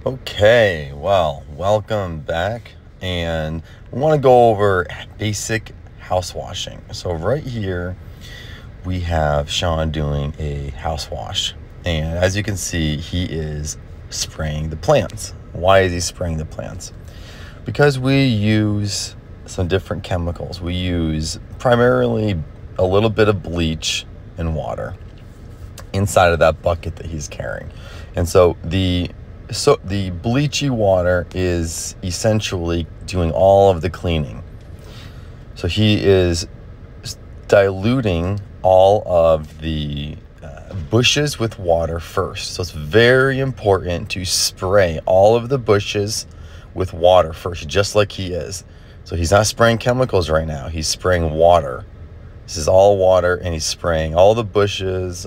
Okay, well, welcome back, and we want to go over basic house washing. So right here we have Sean doing a house wash, and as you can see, he is spraying the plants. Why is he spraying the plants? Because we use some different chemicals. We use primarily a little bit of bleach and water inside of that bucket that he's carrying. And so the bleachy water is essentially doing all of the cleaning. So he is diluting all of the bushes with water first. So it's very important to spray all of the bushes with water first, just like he is. So he's not spraying chemicals right now. He's spraying water. This is all water, and he's spraying all the bushes,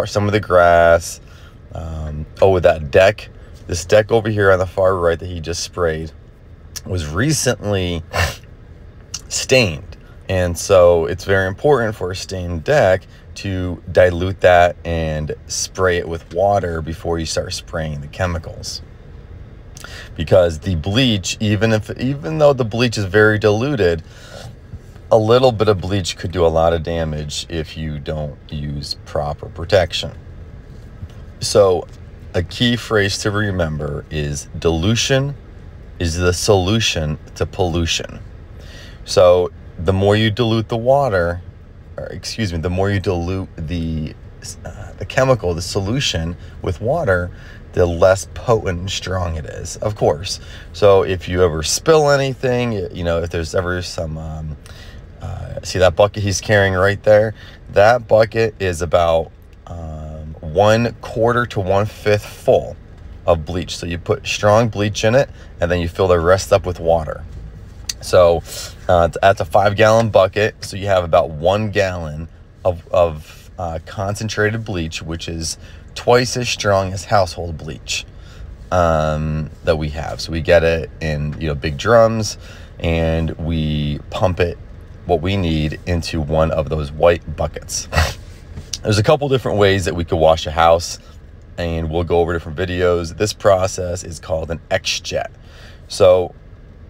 some of the grass. With that deck, this deck over here on the far right that he just sprayed was recently stained. And so it's very important for a stained deck to dilute that and spray it with water before you start spraying the chemicals. Because the bleach, even though the bleach is very diluted, a little bit of bleach could do a lot of damage if you don't use proper protection. So a key phrase to remember is dilution is the solution to pollution. So the more you dilute the water, the more you dilute the chemical, the solution with water, the less potent and strong it is, of course. So if you ever spill anything, if there's ever some, see that bucket he's carrying right there? That bucket is about 1/4 to 1/5 full of bleach. So you put strong bleach in it, and then you fill the rest up with water. So that's a 5-gallon bucket. So you have about 1 gallon of concentrated bleach, which is twice as strong as household bleach that we have. So we get it in big drums, and we pump it, what we need, into one of those white buckets. There's a couple different ways that we could wash a house, and we'll go over different videos. This process is called an X-Jet. So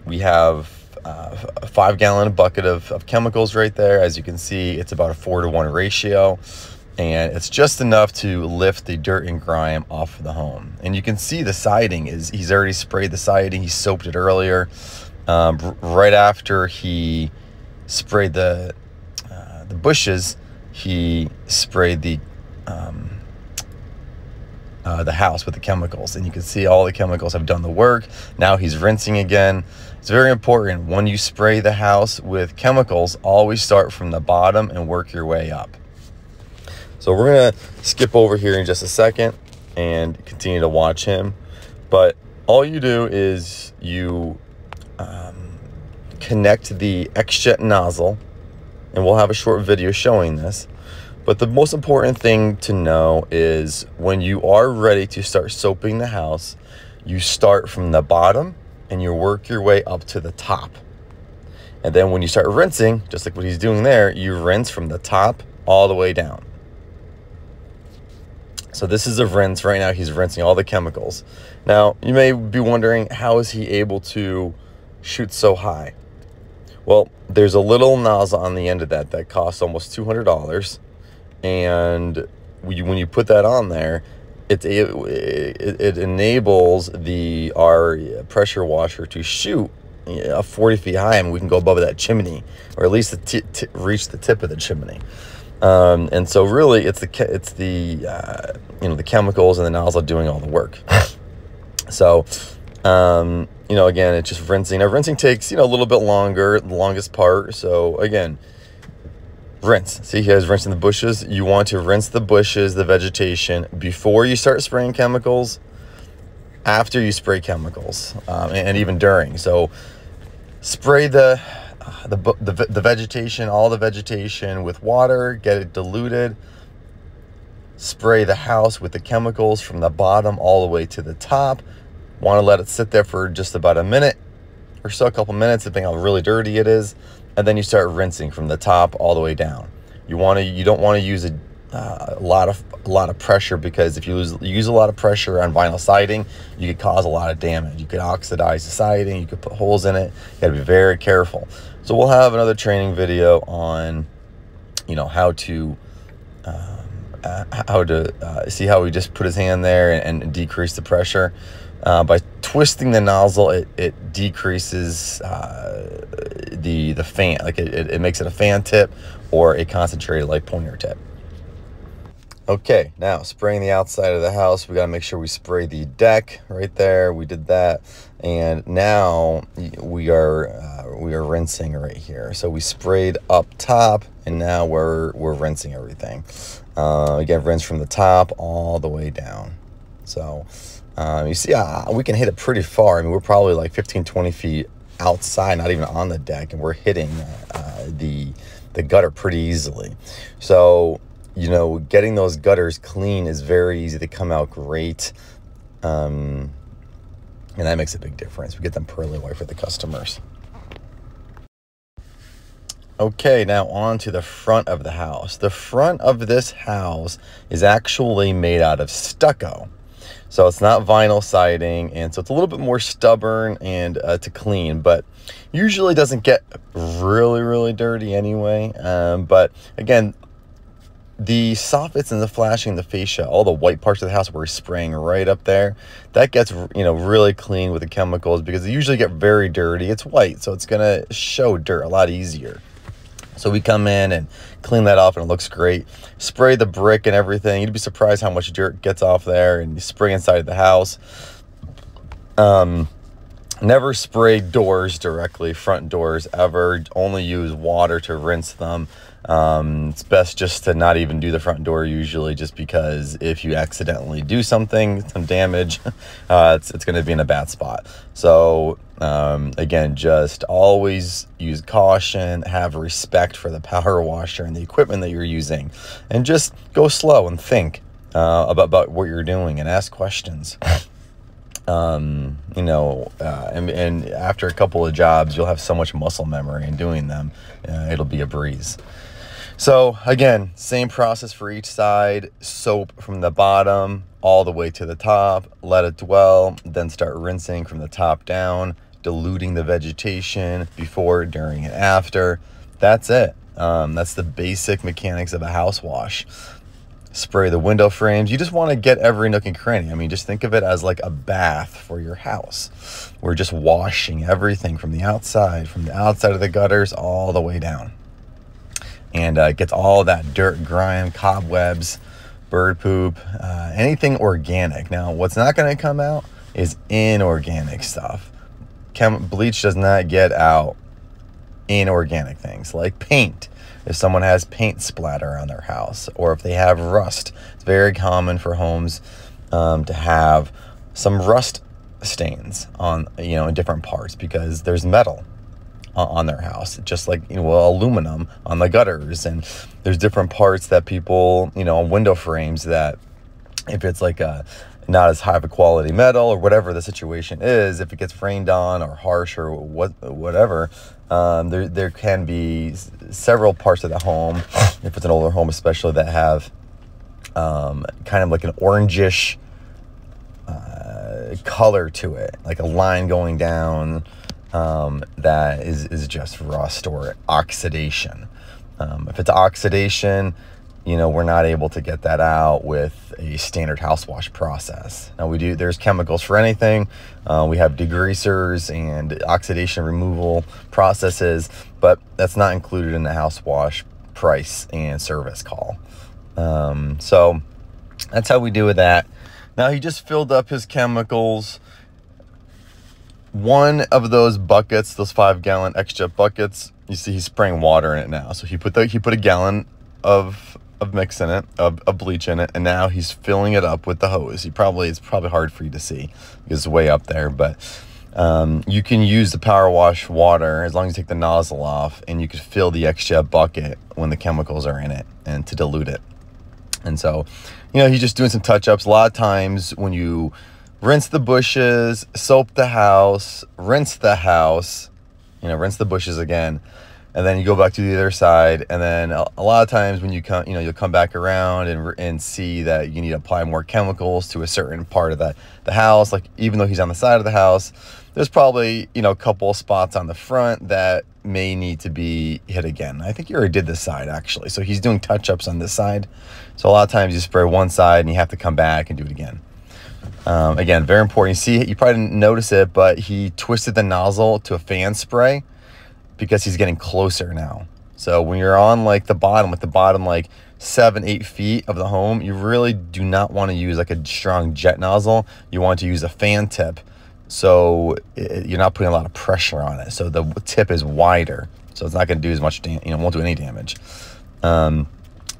we have a 5-gallon bucket of chemicals right there. As you can see, it's about a 4-to-1 ratio, and it's just enough to lift the dirt and grime off of the home. And you can see the siding he's already sprayed the siding. He soaped it earlier. Right after he sprayed the bushes, he sprayed the house with the chemicals, and you can see all the chemicals have done the work. Now he's rinsing again. It's very important, when you spray the house with chemicals, always start from the bottom and work your way up. So we're gonna skip over here in just a second and continue to watch him. But all you do is you connect the X-Jet nozzle, and we'll have a short video showing this. But the most important thing to know is when you are ready to start soaping the house, you start from the bottom and you work your way up to the top. And then when you start rinsing, just like what he's doing there, you rinse from the top all the way down. So this is a rinse. Right now he's rinsing all the chemicals. Now you may be wondering, how is he able to shoot so high? Well, there's a little nozzle on the end of that costs almost $200. And when you put that on there, it enables our pressure washer to shoot 40 feet high, and we can go above that chimney, or at least reach the tip of the chimney. And so really it's the chemicals and the nozzle doing all the work. So again, it's just rinsing. Now rinsing takes a little bit longer, the longest part. So again, rinse. See, he has rinsing the bushes. You want to rinse the bushes, the vegetation, before you start spraying chemicals, after you spray chemicals, and even during. So spray the vegetation, all the vegetation, with water, get it diluted. Spray the house with the chemicals from the bottom all the way to the top. Want to let it sit there for just about a minute or so, a couple minutes, depending on how really dirty it is. And then you start rinsing from the top all the way down. You don't want to use a lot of pressure, because if you use a lot of pressure on vinyl siding, you could cause a lot of damage. You could oxidize the siding, you could put holes in it. You gotta be very careful. So we'll have another training video on, you know, how to see how we just put his hand there and decrease the pressure. By twisting the nozzle, it decreases the fan, like it makes it a fan tip or a concentrated like pointer tip. Okay, now spraying the outside of the house, we got to make sure we spray the deck right there. We did that, and now we are rinsing right here. So we sprayed up top, and now we're rinsing everything. Again, rinse from the top all the way down. So you see, we can hit it pretty far. I mean, we're probably like 15-20 feet outside, not even on the deck, and we're hitting the gutter pretty easily. So, you know, getting those gutters clean is very easy. They come out great. And that makes a big difference. We get them pearly white for the customers. Okay, now on to the front of the house. The front of this house is actually made out of stucco. So it's not vinyl siding, and so it's a little bit more stubborn and to clean, but usually doesn't get really dirty anyway. But again, the soffits and the flashing, the fascia, all the white parts of the house we're spraying right up there, that gets, you know, really clean with the chemicals, because they usually get very dirty. It's white, so it's gonna show dirt a lot easier. So we come in and clean that off, and it looks great. Spray the brick and everything. You'd be surprised how much dirt gets off there, and you spray inside the house. Never spray doors directly, front doors ever. Only use water to rinse them. It's best just to not even do the front door usually, just because if you accidentally do some damage, it's going to be in a bad spot. So again, just always use caution, have respect for the power washer and the equipment that you're using, and just go slow and think about what you're doing and ask questions. You know, and after a couple of jobs, you'll have so much muscle memory in doing them. It'll be a breeze. So again, same process for each side. Soap from the bottom all the way to the top, let it dwell, then start rinsing from the top down, diluting the vegetation before, during, and after. That's it. That's the basic mechanics of a house wash. Spray the window frames. You just want to get every nook and cranny. I mean, just think of it as like a bath for your house. We're just washing everything from the outside of the gutters all the way down. And gets all that dirt, grime, cobwebs, bird poop, anything organic. Now, what's not going to come out is inorganic stuff. Bleach does not get out inorganic things like paint. If someone has paint splatter on their house, or if they have rust, it's very common for homes to have some rust stains on, you know, in different parts, because there's metal on their house, just like, you know, aluminum on the gutters. And there's different parts that people, you know, on window frames, that if it's like a not as high of a quality metal, or whatever the situation is, if it gets rained on or harsh or whatever, there can be several parts of the home, if it's an older home especially, that have kind of like an orangish color to it, like a line going down, that is just rust or oxidation. If it's oxidation, you know, we're not able to get that out with a standard house wash process. Now there's chemicals for anything. We have degreasers and oxidation removal processes, but that's not included in the house wash price and service call. So that's how we do with that. Now he just filled up his chemicals. One of those buckets, those 5-gallon XJet buckets, you see he's spraying water in it now. So he put a gallon of mix in it, of bleach in it, and now he's filling it up with the hose. It's probably hard for you to see because it's way up there, but you can use the power wash water as long as you take the nozzle off, and you could fill the XJet bucket when the chemicals are in it and to dilute it. And so, you know, he's just doing some touch-ups. A lot of times when you rinse the bushes, soap the house, rinse the house, you know, rinse the bushes again, and then you go back to the other side. And then a lot of times when you come, you'll come back around and see that you need to apply more chemicals to a certain part of the house. Like, even though he's on the side of the house, there's probably, a couple of spots on the front that may need to be hit again. I think you already did this side, actually. So he's doing touch-ups on this side. So a lot of times you spray one side and you have to come back and do it again. Again, very important. You see, you probably didn't notice it, but he twisted the nozzle to a fan spray because he's getting closer now. So when you're on like the bottom, like 7-8 feet of the home, you really do not want to use like a strong jet nozzle. You want to use a fan tip, so you're not putting a lot of pressure on it. So the tip is wider, so it's not going to do as much won't do any damage. So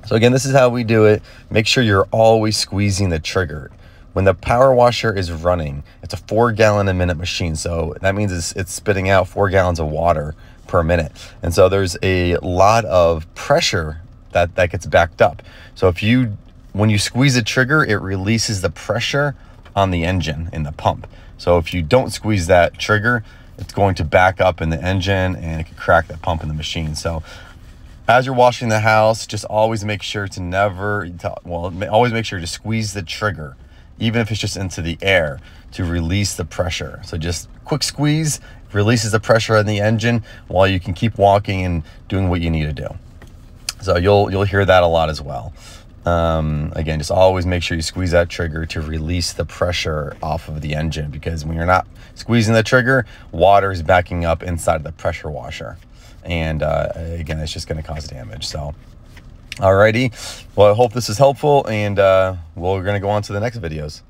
again, this is how we do it. Make sure you're always squeezing the trigger. When the power washer is running, it's a 4 gallon a minute machine. So that means it's spitting out 4 gallons of water per minute. And so there's a lot of pressure that gets backed up. So when you squeeze the trigger, it releases the pressure on the engine in the pump. So if you don't squeeze that trigger, it's going to back up in the engine and it can crack that pump in the machine. So as you're washing the house, just always make sure always make sure to squeeze the trigger, even if it's just into the air, to release the pressure. So just quick squeeze releases the pressure on the engine while you can keep walking and doing what you need to do. So you'll hear that a lot as well. Again, just always make sure you squeeze that trigger to release the pressure off of the engine, because when you're not squeezing the trigger, water is backing up inside of the pressure washer. And again, it's just going to cause damage. So alrighty, well, I hope this is helpful, and we're going to go on to the next videos.